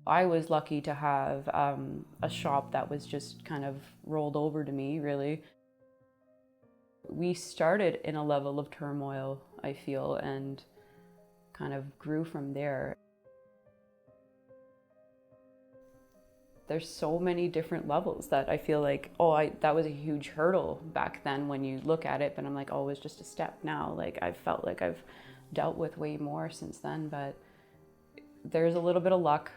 I was lucky to have a shop that was just kind of rolled over to me, really. We started in a level of turmoil, I feel, and kind of grew from there. There's so many different levels that I feel like, that was a huge hurdle back then when you look at it, but I'm like, oh, it's just a step now. Like, I've felt like I've dealt with way more since then, but there's a little bit of luck.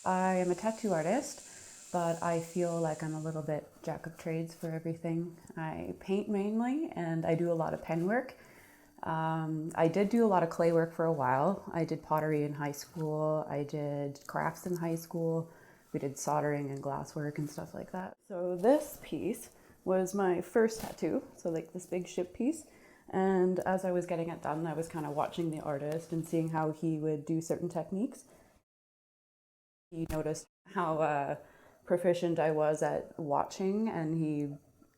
I am a tattoo artist, but I feel like I'm a little bit jack of trades for everything. I paint mainly, and I do a lot of pen work. I did do a lot of clay work for a while. I did pottery in high school. I did crafts in high school. We did soldering and glass work and stuff like that. So this piece was my first tattoo, so like this big ship piece. And as I was getting it done, I was kind of watching the artist and seeing how he would do certain techniques. He noticed how proficient I was at watching, and he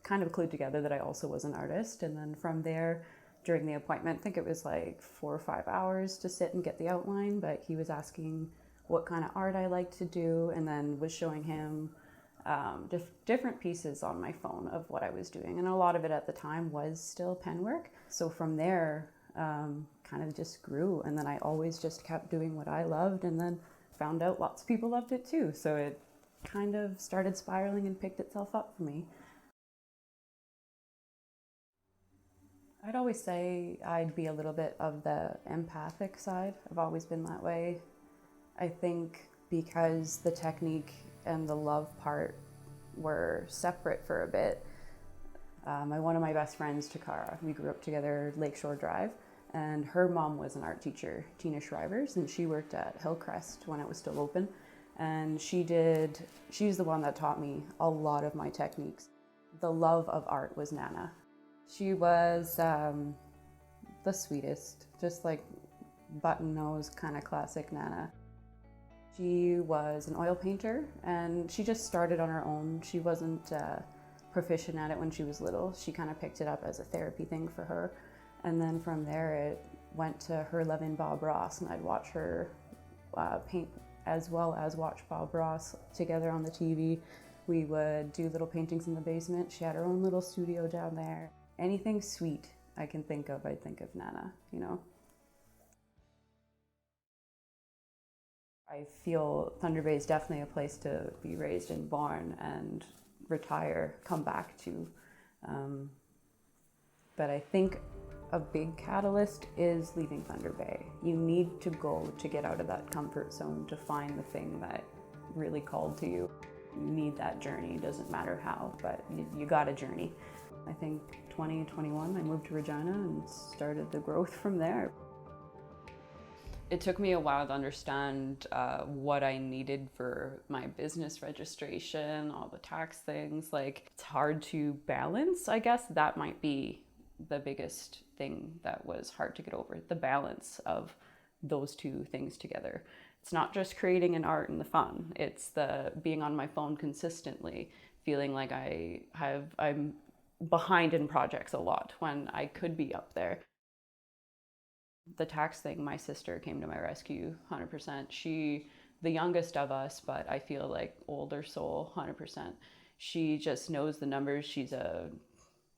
kind of clued together that I also was an artist. And then from there, during the appointment, I think it was like 4 or 5 hours to sit and get the outline, but he was asking what kind of art I like to do, and then was showing him different pieces on my phone of what I was doing. And a lot of it at the time was still pen work. So from there, kind of just grew. And then I always just kept doing what I loved, and then found out lots of people loved it too. So it kind of started spiraling and picked itself up for me. I'd always say I'd be a little bit of the empathic side. I've always been that way. I think because the technique and the love part were separate for a bit. One of my best friends, Takara, we grew up together Lakeshore Drive, and her mom was an art teacher, Tina Shrivers, and she worked at Hillcrest when it was still open. And she's the one that taught me a lot of my techniques. The love of art was Nana. She was the sweetest, just like button nose, kind of classic Nana. She was an oil painter, and she just started on her own. She wasn't proficient at it when she was little. She kind of picked it up as a therapy thing for her. And then from there, it went to her loving Bob Ross, and I'd watch her paint as well as watch Bob Ross together on the TV. We would do little paintings in the basement. She had her own little studio down there. Anything sweet I can think of, I think of Nana, you know. I feel Thunder Bay is definitely a place to be raised and born and retire, come back to. But I think a big catalyst is leaving Thunder Bay. You need to go to get out of that comfort zone to find the thing that really called to you. You need that journey, doesn't matter how, but you got a journey. I think 2021 I moved to Regina and started the growth from there. It took me a while to understand what I needed for my business registration, all the tax things. Like, it's hard to balance, I guess. That might be the biggest thing that was hard to get over, the balance of those two things together. It's not just creating an art and the fun. It's the being on my phone consistently, feeling like I'm behind in projects a lot when I could be up there. The tax thing, my sister came to my rescue 100%. She, the youngest of us, but I feel like older soul 100%. She just knows the numbers. She's a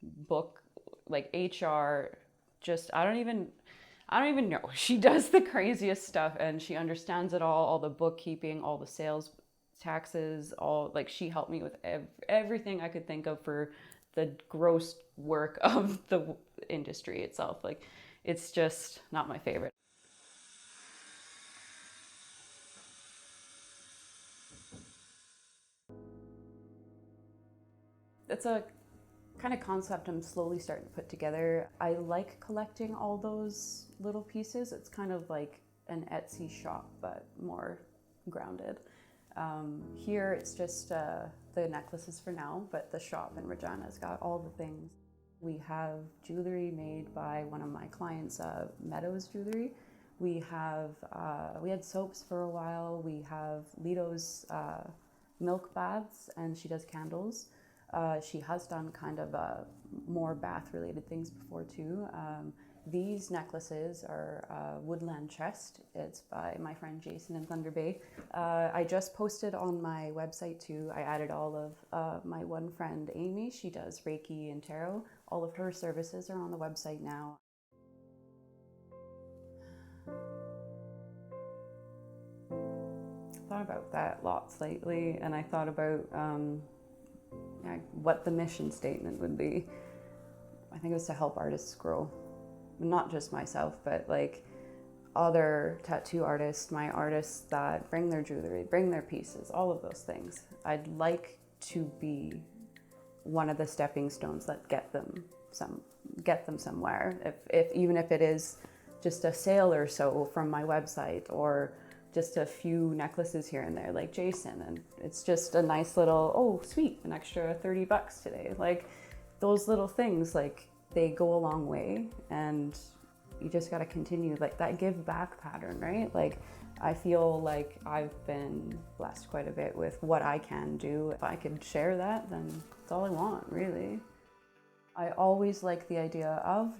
book, like HR, just I don't even know. She does the craziest stuff, and she understands it all the bookkeeping, all the sales taxes, all, like, she helped me with everything I could think of for the gross work of the industry itself. Like, it's just not my favorite. It's a kind of concept I'm slowly starting to put together. I like collecting all those little pieces. It's kind of like an Etsy shop, but more grounded. Here it's just the necklaces for now, but the shop in Regina's got all the things. We have jewelry made by one of my clients, Meadows Jewelry. We had soaps for a while. We have Lito's milk baths, and she does candles. She has done kind of more bath-related things before too. These necklaces are Woodland Chest. It's by my friend Jason in Thunder Bay. I just posted on my website too. I added all of my one friend Amy. She does Reiki and Tarot. All of her services are on the website now. I thought about that lots lately, and I thought about what the mission statement would be. I think it was to help artists grow. Not just myself, but like other tattoo artists, my artists that bring their jewelry, bring their pieces, all of those things. I'd like to be one of the stepping stones that get them somewhere. If even if it is just a sale or so from my website, or just a few necklaces here and there, like Jason, and it's just a nice little, oh sweet, an extra $30 today. Like those little things, like they go a long way, and you just got to continue like that give back pattern, right? Like I feel like I've been blessed quite a bit with what I can do. If I could share that, then that's all I want, really. I always like the idea of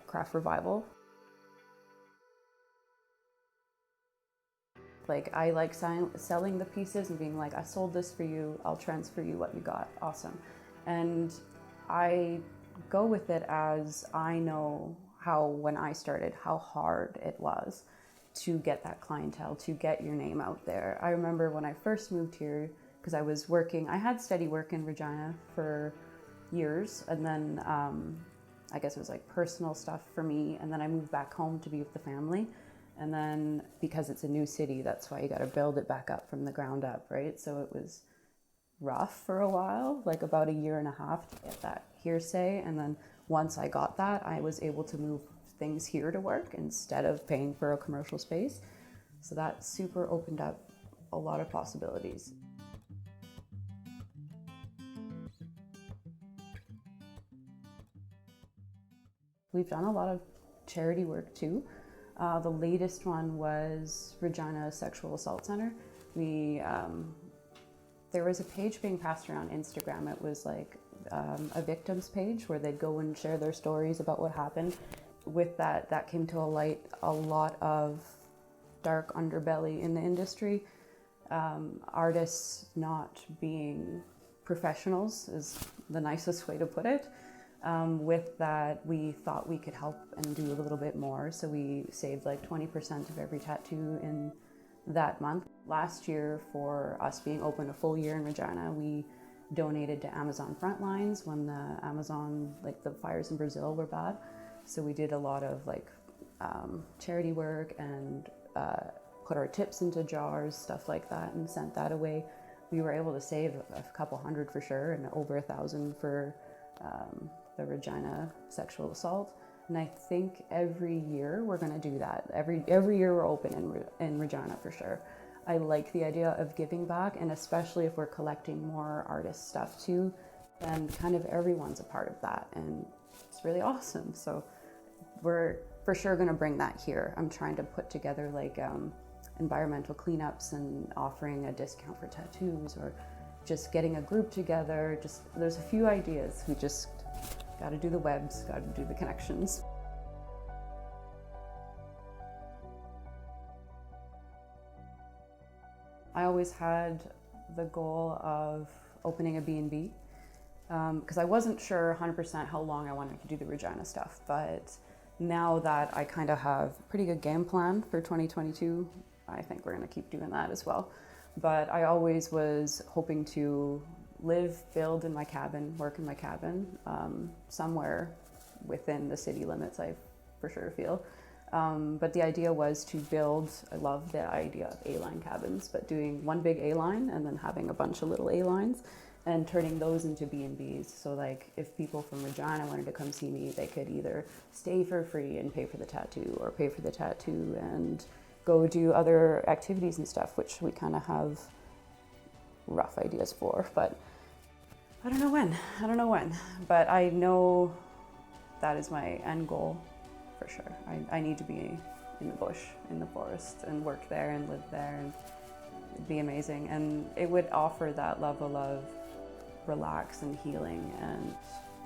craft revival. Like I like selling the pieces and being like, I sold this for you, I'll transfer you what you got, awesome. And I go with it as I know how, when I started, how hard it was to get that clientele, to get your name out there. I remember when I first moved here, because I was working, I had steady work in Regina for years, and then I guess it was like personal stuff for me, and then I moved back home to be with the family. And then because it's a new city, that's why you got to build it back up from the ground up, right? So it was rough for a while, like about a year and a half to get that hearsay. And then once I got that, I was able to move things here to work instead of paying for a commercial space. So that super opened up a lot of possibilities. We've done a lot of charity work too. The latest one was Regina Sexual Assault Center. There was a page being passed around Instagram. It was like a victims page where they'd go and share their stories about what happened. With that came to a light a lot of dark underbelly in the industry. Artists not being professionals is the nicest way to put it. With that, we thought we could help and do a little bit more. So we saved like 20% of every tattoo in that month. Last year, for us being open a full year in Regina, we donated to Amazon Frontlines when the Amazon, like the fires in Brazil were bad. So we did a lot of like charity work and put our tips into jars, stuff like that, and sent that away. We were able to save a couple hundred for sure, and over 1,000 for the Regina sexual assault. And I think every year we're going to do that. Every year we're open in Regina for sure. I like the idea of giving back, and especially if we're collecting more artist stuff too, then kind of everyone's a part of that, and it's really awesome. So we're for sure going to bring that here. I'm trying to put together like environmental cleanups and offering a discount for tattoos, or just getting a group together. Just there's a few ideas. We just got to do the webs, got to do the connections. I always had the goal of opening a B&B because I wasn't sure 100% how long I wanted to do the Regina stuff, but now that I kind of have a pretty good game plan for 2022, I think we're going to keep doing that as well. But I always was hoping to live, build in my cabin, work in my cabin, somewhere within the city limits, I for sure feel. But the idea was to build, I love the idea of A-line cabins, but doing one big A-line and then having a bunch of little A-lines and turning those into B&Bs. So like if people from Regina wanted to come see me, they could either stay for free and pay for the tattoo, or pay for the tattoo and go do other activities and stuff, which we kind of have rough ideas for, but I don't know when, but I know that is my end goal for sure. I need to be in the bush, in the forest, and work there and live there, and it'd be amazing. And it would offer that level of relax and healing and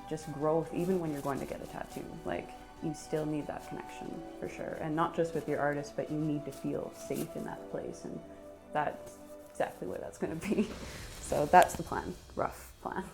just growth, even when you're going to get a tattoo. Like you still need that connection for sure. And not just with your artist, but you need to feel safe in that place. And that's exactly what that's going to be. So that's the plan, rough plan.